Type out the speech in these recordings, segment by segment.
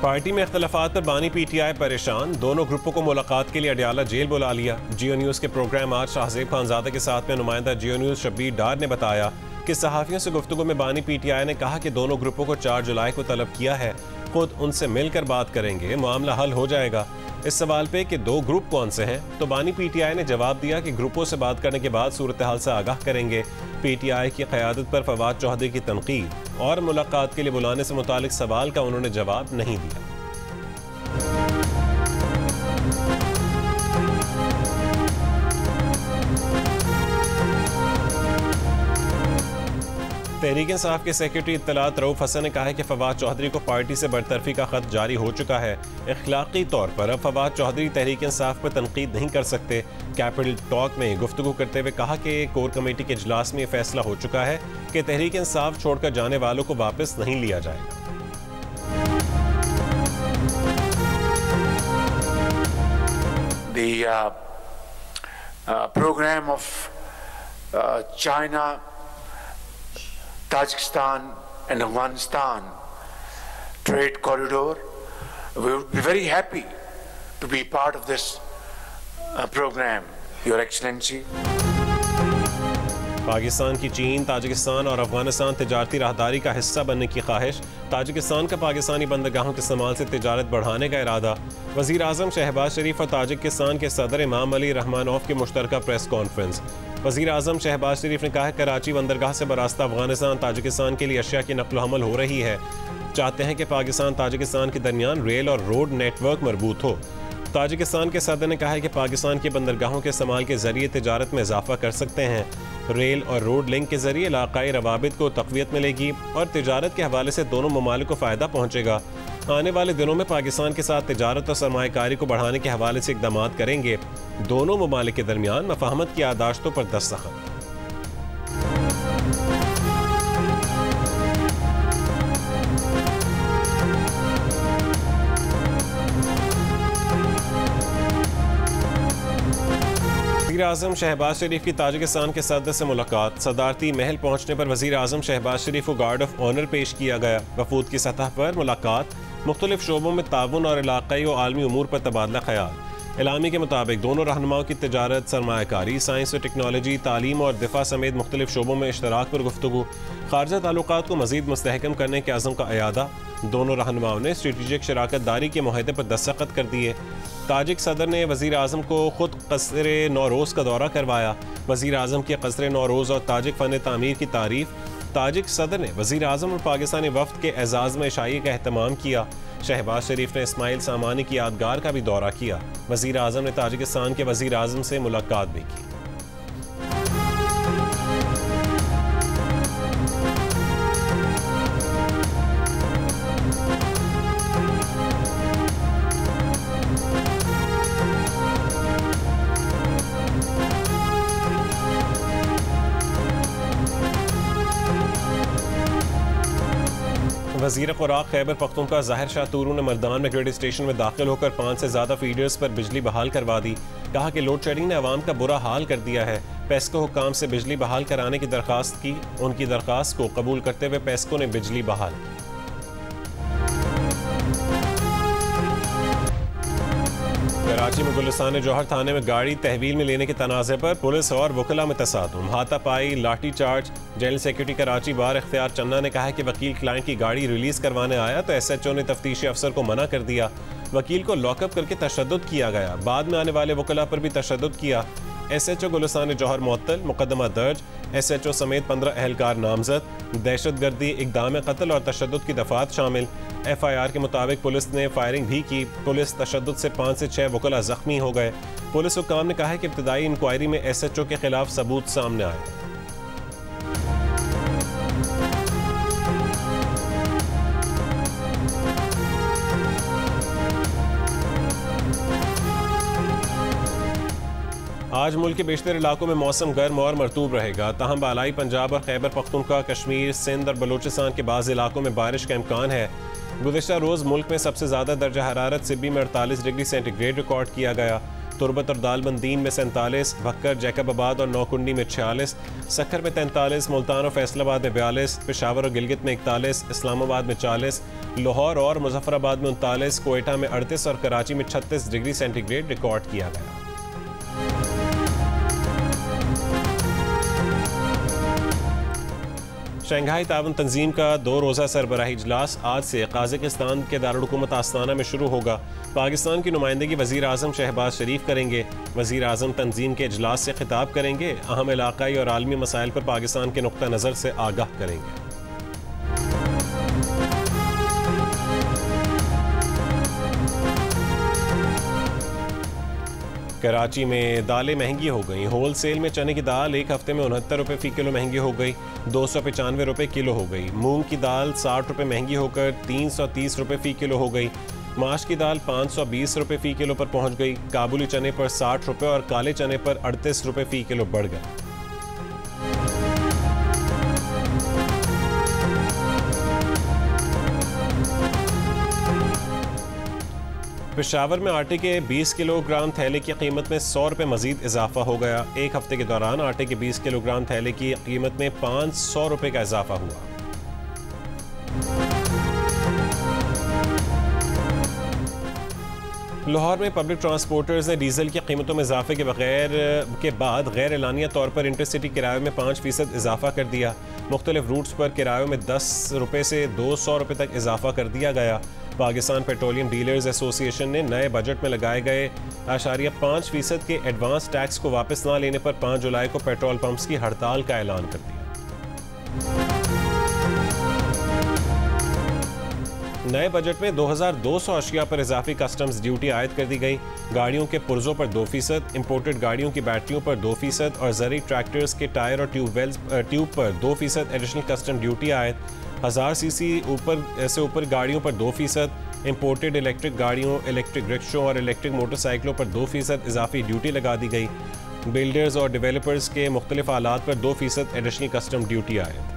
Party में इख्तलाफात पर बानी PTI परेशान, दोनों ग्रुपों को मुलाकात के लिए अडयाला जेल बुला लिया। जियो न्यूज़ के प्रोग्राम आज शाहजेब खानजादा के साथ में नुमाइंदा जियो न्यूज़ शब्बीर डार ने बताया कि सहाफ़ियों से गुफ्तगू में बानी PTI ने कहा कि दोनों ग्रुपों को 4 जुलाई को तलब किया है, खुद उनसे मिलकर बात करेंगे, मामला हल हो जाएगा। इस सवाल पे कि 2 ग्रुप कौन से हैं, तो बानी PTI ने जवाब दिया कि ग्रुपों से बात करने के बाद सूरत हाल से आगाह करेंगे। PTI की क़यादत पर फवाद चौधरी की तनकीद और मुलाकात के लिए बुलाने से मुतालिक सवाल का उन्होंने जवाब नहीं दिया। तहरीक इंसाफ के सेक्रेटरी इत्तलात रऊफ हसन ने कहा है कि फवाद चौधरी को पार्टी से बरतरफी का खत जारी हो चुका है। इखलाकी तौर पर अब फवाद चौधरी तहरीक इंसाफ पर तनकीद नहीं कर सकते। कैपिटल टॉक में गुफ्तगू करते हुए कहा कि कोर कमेटी के इजलास में यह फैसला हो चुका है कि तहरीक इंसाफ छोड़कर जाने वालों को वापस नहीं लिया जाएगा। Programme of China, Tajikistan and Afghanistan trade corridor. We would be very happy to be part of this program, Your Excellency. Pakistan की चीन, ताजिकिस्तान और अफगानिस्तान तिजारती राहदारी का हिस्सा बनने की ख्वाहिश, ताजिकिस्तान का पाकिस्तानी बंदरगाहों के इस्तेमाल से तिजारत बढ़ाने का इरादा। वज़ीर आज़म शहबाज शरीफ और ताजिकिस्तान के सदर इमाम अली रहमानोफ की मुश्तरका प्रेस कॉन्फ्रेंस। वज़ीर आज़म शहबाज शरीफ ने कहा है कराची बंदरगाह से बरास्ता अफगानिस्तान ताजिकिस्तान के लिए अशिया की नकल हमल हो रही है। चाहते हैं कि पाकिस्तान ताजिकिस्तान के दरमियान रेल और रोड नेटवर्क मजबूत हो। ताजिकिस्तान के सदर ने कहा है कि पाकिस्तान की बंदरगाहों के इस्तेमाल के जरिए तिजारत में इजाफा कर सकते हैं। रेल और रोड लिंक के जरिए इलाकाई रवाबित को तक़वियत मिलेगी और तिजारत के हवाले से दोनों ममालिक को फ़ायदा पहुँचेगा। आने वाले दिनों में पाकिस्तान के साथ तिजारत और सरमायाकारी को बढ़ाने के हवाले से इक़दाम करेंगे। दोनों ममालिक के दरमियान मफाहमत की यादाश्तों पर दस्तखत। वज़ीर आज़म शहबाज शरीफ की ताजिकिस्तान के सदर से मुलाकात। सदारती महल पहुंचने पर वज़ीर आज़म शहबाज शरीफ को गार्ड ऑफ ऑनर पेश किया गया। वफूद की सतह पर मुलाकात, मुख्तलिफ शोबों में ताउन और इलाक़ाई और आलमी उमूर पर तबादला ख्याल। एलामी के मुताबिक दोनों रहनुमाओं की तिजारत, सरमायाकारी, साइंस और टेक्नोलॉजी, तालीम और दिफा समेत मुख्तलिफ शोबों में इश्तराक पर गुफ्तगू। खारजा ताल्लुकात को मज़ीद मुस्तहकम करने के अज़म का अयादा। दोनों रहनुमाओं ने स्ट्रेटेजिक शराकत दारी के मुआहदे पर दस्तखत कर दिए। ताजिक सदर ने वज़ीर आज़म को खुद क़स्र नौरोज़ का दौरा करवाया। वज़ीर आज़म के क़स्र नौरोज़ और ताजिक फ़न तामीर की तारीफ़। ताजिक सदर ने वज़ीर आज़म और पाकिस्तानी वफ़द के एज़ाज़ में इशाई का एहतमाम किया। शहबाज शरीफ ने इस्माइल सामानी की यादगार का भी दौरा किया। वज़ीर आज़म ने ताजिकिस्तान के वज़ीर आज़म से मुलाकात भी की। वज़ीर ख़ुराक खैबर पख्तूनख्वा ज़ाहिर शाह तूरू ने मर्दान में ग्रिड स्टेशन में दाखिल होकर 5 से ज़्यादा फीडर्स पर बिजली बहाल करवा दी। कहा कि लोड शेडिंग ने अवाम का बुरा हाल कर दिया है। पेस्को हुक्काम से बिजली बहाल कराने की दरख्वास्त की। उनकी दरख्वास्त को कबूल करते हुए पेस्को ने बिजली बहाल की। कराची में गुलिस्तान जौहर थाने में गाड़ी तहवील में लेने के तनाज़े पर पुलिस और वकला में तसादुम, हाथापाई, लाठी चार्ज। जेल सेक्रेटरी कराची बार इख्तियार चन्ना ने कहा है कि वकील क्लाइंट की गाड़ी रिलीज करवाने आया तो SHO ने तफ्तीशी अफसर को मना कर दिया। वकील को लॉकअप करके तशद्दुद किया गया। बाद में आने वाले वकला पर भी तशद्दुद किया। SHO गुलिस्तान जौहर मुअत्तल, मुकदमा दर्ज। SHO समेत 15 अहलकार नामजद। दहशतगर्दी, इक़दाम कत्ल और तशद्दुद की दफात शामिल। FIR के मुताबिक पुलिस ने फायरिंग भी की। पुलिस तशद्दुद से 5 से 6 वकला जख्मी हो गए। पुलिस हुक्काम ने कहा है कि इब्तदाई इंक्वायरी में SHO के खिलाफ सबूत सामने आए। आज मुल्क के बेशतर इलाकों में मौसम गर्म और मरतूब रहेगा। ताहम बालाई पंजाब और खैबर पख्तूनख्वा, कश्मीर, सिंध और बलूचिस्तान के बाज़ इलाकों में बारिश का इम्कान है। गुज़िश्ता रोज़ मुल्क में सबसे ज़्यादा दर्जा हरारत सिब्बी में 48 डिग्री सेंटीग्रेड रिकॉर्ड किया गया। तुरबत और दालबंदीन में 47, भक्कर, जैकबाबाद और नौकुंडी में 46, सक्खर में 43, मुल्तान और फैसलाबाद में 42, पेशावर और गिलगित में 41, इस्लामाबाद में 40, लाहौर और मुजफ्फराबाद में 39, कोयटा में 38 और कराची में 36 डिग्री सेंटीग्रेड रिकॉर्ड किया गया। शंघाई ताउन तंजीम का 2 रोज़ा सरबराही इजलास आज से काज़ाकिस्तान के दारुल-हुकूमत आस्ताना में शुरू होगा। पाकिस्तान की नुमाइंदगी वज़ीर आज़म शहबाज शरीफ करेंगे। वज़ीर आज़म तंजीम के इजलास से खिताब करेंगे, अहम इलाक़ाई और आलमी मसाइल पर पाकिस्तान के नुक्ता नज़र से आगाह करेंगे। कराची में दालें महंगी हो गई। होल सेल में चने की दाल एक हफ्ते में 69 रुपये फ़ी किलो महंगी हो गई, 295 रुपये किलो हो गई। मूंग की दाल 60 रुपये महंगी होकर 330 रुपये फ़ी किलो हो गई। माश की दाल 520 रुपये फ़ी किलो पर पहुंच गई। काबुली चने पर 60 रुपये और काले चने पर 38 रुपये फ़ी किलो बढ़ गए। पेशावर में आटे के 20 किलोग्राम थैले की कीमत में 100 रुपये मजीद इजाफा हो गया। एक हफ्ते के दौरान आटे के 20 किलोग्राम थैले की कीमत में 500 रुपये का इजाफा हुआ। लाहौर में पब्लिक ट्रांसपोर्टर्स ने डीजल की कीमतों में इजाफे के बाद गैर एलानिया तौर पर इंटरसिटी किरायों में 5% इजाफा कर दिया। मुख्तलिफ रूट्स पर किरायों में 10 रुपये से 200 रुपये तक इजाफा कर दिया गया। पाकिस्तान पेट्रोलियम डीलर्स एसोसिएशन ने नए बजट में लगाए गए 5% के एडवांस टैक्स को वापस न लेने पर 5 जुलाई को पेट्रोल पंप्स की हड़ताल का ऐलान कर दिया। नए बजट में 2200 अशिया पर इजाफी कस्टम्स ड्यूटी आयद कर दी गई। गाड़ियों के पुर्जों पर 2%, इंपोर्टेड गाड़ियों की बैटरियों पर 2% और ज़री ट्रैक्टर्स के टायर और ट्यूब पर 2% एडिशनल कस्टम ड्यूटी आयद। 1000 सीसी से ऊपर गाड़ियों पर 2%, इंपोर्टेड इलेक्ट्रिक गाड़ियों, इलेक्ट्रिक रिक्शों और इलेक्ट्रिक मोटरसाइकिलों पर 2% इजाफी ड्यूटी लगा दी गई। बिल्डर्स और डेवलपर्स के मुख्तलिफ आलात पर 2% एडिशनल कस्टम ड्यूटी आयद।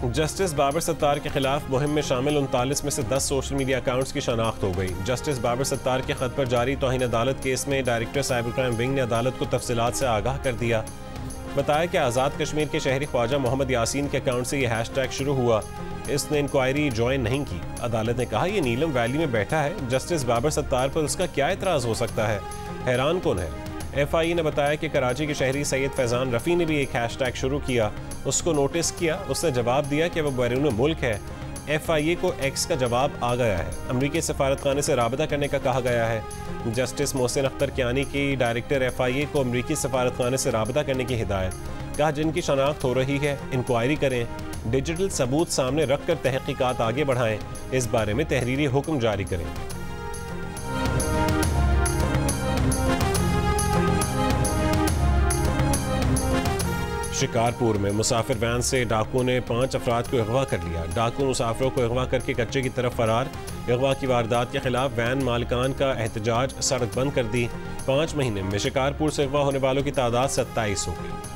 जस्टिस बाबर सत्तार के खिलाफ मुहिम में शामिल 39 में से 10 सोशल मीडिया अकाउंट्स की शनाख्त हो गई। जस्टिस बाबर सत्तार के खत पर जारी तौहीन अदालत केस में डायरेक्टर साइबर क्राइम विंग ने अदालत को तफसीलात से आगाह कर दिया। बताया कि आज़ाद कश्मीर के शहरी ख्वाजा मोहम्मद यासीन के अकाउंट से यह हैशटैग शुरू हुआ। इसने इंक्वायरी ज्वाइन नहीं की। अदालत ने कहा यह नीलम वैली में बैठा है, जस्टिस बाबर सत्तार पर उसका क्या एतराज़ हो सकता है, हैरान कौन है। FIA ने बताया कि कराची के शहरी सैयद फैज़ान रफ़ी ने भी एक हैशटैग शुरू किया, उसको नोटिस किया, उसने जवाब दिया कि वह बैरून मुल्क है। FIA को X का जवाब आ गया है। अमरीकी सफारतखाने से राबता करने का कहा गया है। जस्टिस मोहसिन अख्तर कियानी की डायरेक्टर FIA को अमरीकी सफारतखाने से राबता करने की हिदायत। कहा जिनकी शनाख्त हो रही है इंक्वायरी करें, डिजिटल सबूत सामने रख कर तहकीकात आगे बढ़ाएं, इस बारे में तहरीरी हुक्म जारी करेंगे। शिकारपुर में मुसाफिर वैन से डाकुओं ने 5 अफराद को अगवा कर लिया। डाकू मुसाफिरों को अगवा करके कच्चे की तरफ फरार। अगवा की वारदात के खिलाफ वैन मालिकान का एहतजाज, सड़क बंद कर दी। 5 महीने में शिकारपुर से अगवा होने वालों की तादाद 27 हो गई।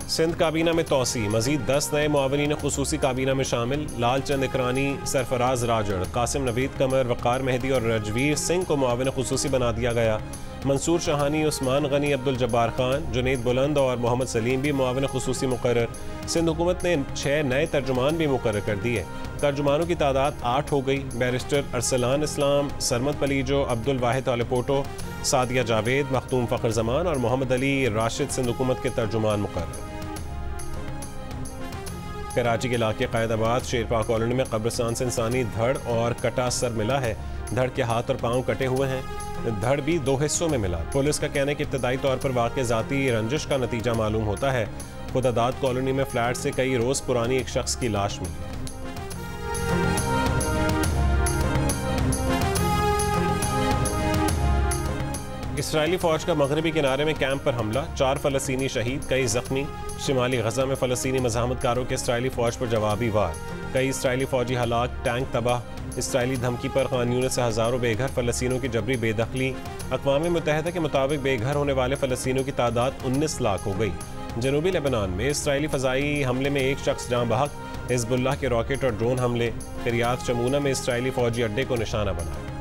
सिंध काबीना में तोसी, मजीद 10 नए मुआवनीन खुसूसी काबीना में शामिल। लालचंद इकरानी, सरफराज राजड़, कासिम नवीद कमर, वक़ार मेहदी और रजवीर सिंह को मुआविन खुसूसी बना दिया गया। मंसूर शाहानी, उस्मान गनी, अब्दुल जब्बार खान, जुनैद बुलंद और मोहम्मद सलीम भी मुआविन खुसूसी मुकर्रर। सिंध हुकूमत ने 6 नए तर्जुमान भी मुकर्रर कर दिए। तर्जुमानों की तादाद 8 हो गई। बैरिस्टर अरसलान इस्लाम, सरमद पलीजो, अब्दुल वाहिद आलिपोटो, सादिया जावेद, मखदूम फ़खर जमान और मोहम्मद अली राशिद सिंध हुकूमत के तर्जुमान मुकर्रर। कराची के इलाके क़ायदाबाद शेरपा कॉलोनी में कब्रिस्तान से इंसानी धड़ और कटा सर मिला है। धड़ के हाथ और पांव कटे हुए हैं। धड़ भी 2 हिस्सों में मिला। पुलिस का कहना है कि इब्तदाई तौर पर वाक़ई ज़ाती रंजिश का नतीजा मालूम होता है। खुदादाद कॉलोनी में फ्लैट से कई रोज़ पुरानी एक शख्स की लाश मिली। इसराइली फ़ौज का मगरबी किनारे में कैंप पर हमला, 4 फ़लस्तीनी शहीद, कई ज़ख्मी। शिमाली गजा में फ़लस्तीनी मज़ाहमतकारों के इसराइली फ़ौज पर जवाबी वार। कई इसराइली फौजी हलाक, टैंक तबाह। इसराइली धमकी पर खान यूनिस से हज़ारों बेघर फ़लस्तीनियों की जबरी बेदखली। अक़वाम मुत्तहिदा के मुताबिक बेघर होने वाले फ़लस्तीनियों की तादाद 19 लाख हो गई। जनूबी लेबनान में इसराइली फ़ज़ाई हमले में एक शख्स जाँ बहक। हिज़्बुल्लाह के रॉकेट और ड्रोन हमले। किरियात शमूना में इसराइली फ़ौजी अड्डे को निशाना बनाया।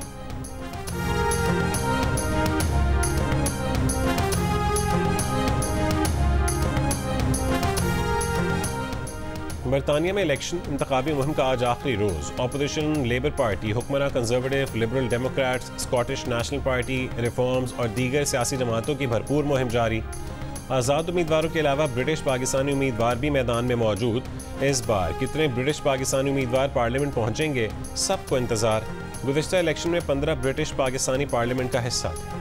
बरतानिया में इलेक्शन इंतखाबी मुहिम का आज आखिरी रोज़। अपोजिशन लेबर पार्टी, हुक्मरान conservative, liberal Democrats, Scottish national party, reforms और दीगर सियासी जमातों की भरपूर मुहिम जारी। आज़ाद उम्मीदवारों के अलावा ब्रिटिश पाकिस्तानी उम्मीदवार भी मैदान में मौजूद। इस बार कितने ब्रिटिश पाकिस्तानी उम्मीदवार पार्लियामेंट पहुंचेंगे, सबको इंतज़ार। गुज़िश्ता इलेक्शन में 15 ब्रिटिश पाकिस्तानी पार्लियामेंट का हिस्सा थे।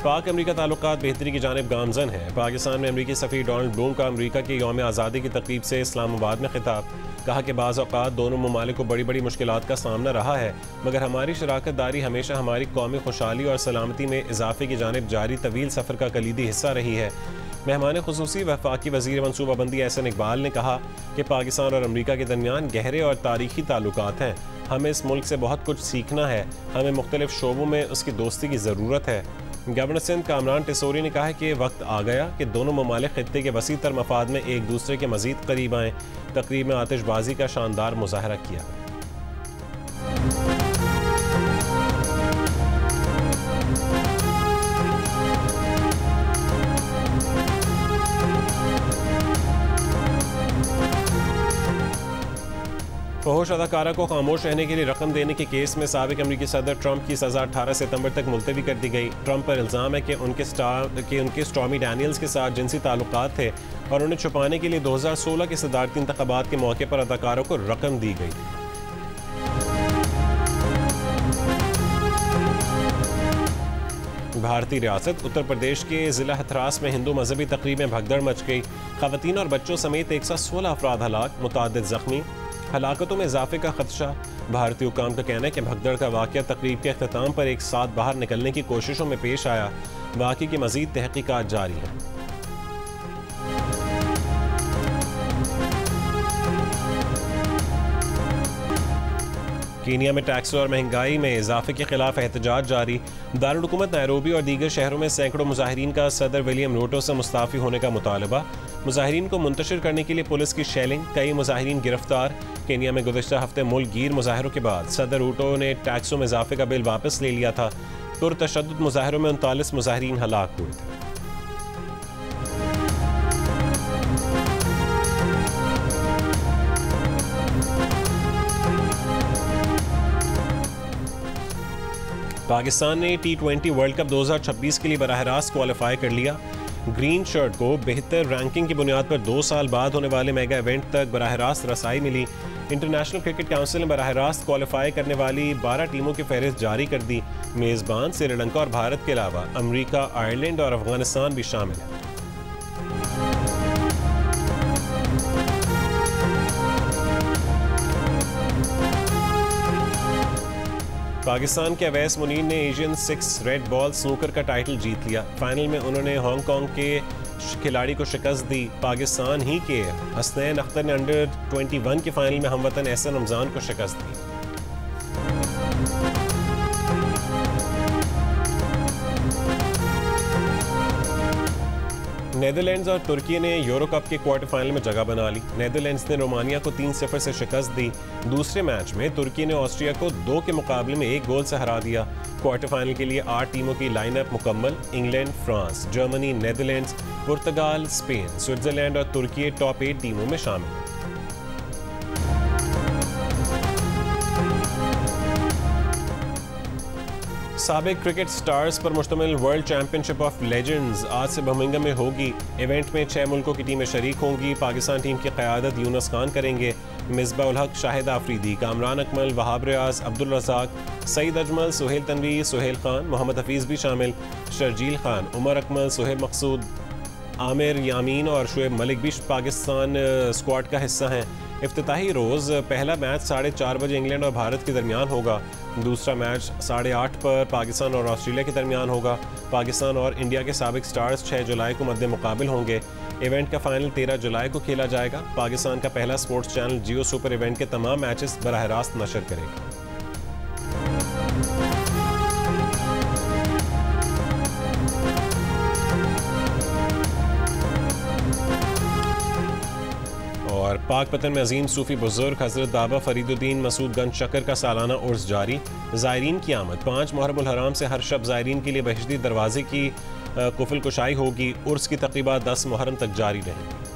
पाक अमरीका ताल्लुकात बेहतरी की जानिब गामजन है। पाकिस्तान में अमरीकी सफ़ीर डोनाल्ड ब्लूम का अमरीका के यौम आज़ादी की तकरीब से इस्लामाबाद में खिताब। कहा कि बाज़ औक़ात दोनों ममालिक को बड़ी बड़ी मुश्किलात का सामना रहा है, मगर हमारी शराकत दारी हमेशा हमारी कौमी खुशहाली और सलामती में इजाफे की जानिब जारी तवील सफ़र का कलीदी हिस्सा रही है। मेहमान खुसूसी वफाकी वज़ीर मनसूबाबंदी एहसन इकबाल ने कहा कि पाकिस्तान और अमरीका के दरमियान गहरे और तारीखी ताल्लुकात हैं। हमें इस मुल्क से बहुत कुछ सीखना है। हमें मुख्तलिफ शोबों में उसकी दोस्ती की ज़रूरत है। गवर्नर सिंध कामरान टिसोरी ने कहा है कि वक्त आ गया कि दोनों ममालिक खित्ते के वसी तर मफाद में एक दूसरे के मज़ीद करीब आएँ। तकरीब में आतिशबाजी का शानदार मुजाहरा किया। फहोश अदाकारा को खामोश रहने के लिए रकम देने के केस में साबिक अमरीकी सदर ट्रंप की सज़ा 18 सितंबर तक मुलतवी कर दी गई। ट्रंप पर इल्ज़ाम है कि उनके स्टॉर्मी डैनियल्स के साथ जिनसी ताल्लुकात थे और उन्हें छुपाने के लिए 2016 के सदारती इंतखाबात के मौके पर अदाकारों को रकम दी गई। भारतीय रियासत उत्तर प्रदेश के ज़िला हथरास में हिंदू मजहबी तकरीब में भगदड़ मच गई। ख़वातीन और बच्चों समेत 116 अफराद हलाक, मुतादिद ज़ख्मी। हलाकतों में इजाफे का खदशा। भारतीय हुकाम का कहना है कि भगदड़ का वाक़या तकरीब के अख्ताम पर एक साथ बाहर निकलने की कोशिशों में पेश आया। वाक़े की मज़ीद तहकीकात जारी है। कीनिया में टैक्स और महंगाई में इजाफे के खिलाफ एहतजाज जारी। दारुल हुकूमत नैरोबी और दीगर शहरों में सैकड़ों मुजाहिरीन का सदर विलियम रूटो से मुस्ताफ़ी होने का मुतालबा। मुजाहिरीन को मुंतशिर करने के लिए पुलिस की शेलिंग, कई मुजाहिरीन गिरफ्तार। केनिया में गुज़िश्ता हफ्ते मुल्क गिर मुजाहरों के बाद सदर रूटो ने टैक्सों में इजाफे का बिल वापस ले लिया था। पुरतशद्दुद मुजाहरों में 39 मुजाहिरीन हलाक हुए थे। पाकिस्तान ने T20 वर्ल्ड कप 2026 के लिए बराह रास्त क्वालिफाई कर लिया। ग्रीन शर्ट को बेहतर रैंकिंग की बुनियाद पर 2 साल बाद होने वाले मेगा इवेंट तक बराह रास्त रसाई मिली। इंटरनेशनल क्रिकेट काउंसिल ने बराह रास्त क्वालिफाई करने वाली 12 टीमों की फहरिस्त जारी कर दी। मेज़बान श्रीलंका और भारत के अलावा अमरीका, आयरलैंड और अफगानिस्तान भी शामिल है। पाकिस्तान के अवैस मुनीर ने एशियन 6 रेड बॉल स्नूकर का टाइटल जीत लिया। फाइनल में उन्होंने हांगकांग के खिलाड़ी को शिकस्त दी। पाकिस्तान ही के हसनैन अख्तर ने अंडर 21 के फाइनल में हमवतन एहसन रमजान को शिकस्त दी। नेदरलैंड्स और तुर्की ने यूरो कप के क्वार्टर फाइनल में जगह बना ली। नेदरलैंड्स ने रोमानिया को 3-0 से शिकस्त दी। दूसरे मैच में तुर्की ने ऑस्ट्रिया को 2 के मुकाबले में 1 गोल से हरा दिया। क्वार्टर फाइनल के लिए 8 टीमों की लाइनअप मुकम्मल। इंग्लैंड, फ्रांस, जर्मनी, नेदरलैंड्स, पुर्तगाल, स्पेन, स्विट्जरलैंड और तुर्की टॉप 8 टीमों में शामिल हैं। साबिक क्रिकेट स्टार्स पर मुश्तमिल वर्ल्ड चैंपियनशिप ऑफ लेजेंड्स आज से बर्मिंघम में होगी। इवेंट में 6 मुल्कों की टीमें शरीक होंगी। पाकिस्तान टीम की क़यादत यूनुस खान करेंगे। मिसबाह उल हक, शाहिद आफरीदी, कामरान अकमल, वहाब रियाज, अब्दुल रज़ाक, सईद अजमल, सुहेल तनवीर, सुहेल खान, मोहम्मद हफीज़ भी शामिल। शर्जील खान, उमर अकमल, सुहेब मकसूद, आमिर यामीन और शुएब मलिक भी पाकिस्तान स्क्वाड का हिस्सा हैं। इफ्तिताही रोज़ पहला मैच 4:30 बजे इंग्लैंड और भारत के दरमियान होगा। दूसरा मैच 8:30 पर पाकिस्तान और ऑस्ट्रेलिया के दरमियान होगा। पाकिस्तान और इंडिया के साबिक स्टार्स 6 जुलाई को मद्दे मुकाबिल होंगे। इवेंट का फाइनल 13 जुलाई को खेला जाएगा। पाकिस्तान का पहला स्पोर्ट्स चैनल जियो सुपर इवेंट के तमाम मैचेस बराह रास्त नशर करेगा। और पाक पतन में अजीम सूफी बुजुर्ग हजरत बाबा फरीदुद्दीन मसूद गंज शक्कर का सालाना उर्स जारी। ज़ायरीन की आमद 5 मुहर्रम उल हराम से हर शब ज़ायरीन के लिए बहिश्ती दरवाजे की कुफल कुशाई होगी। उर्स की तक़रीबात 10 मुहर्रम तक जारी रहेंगी।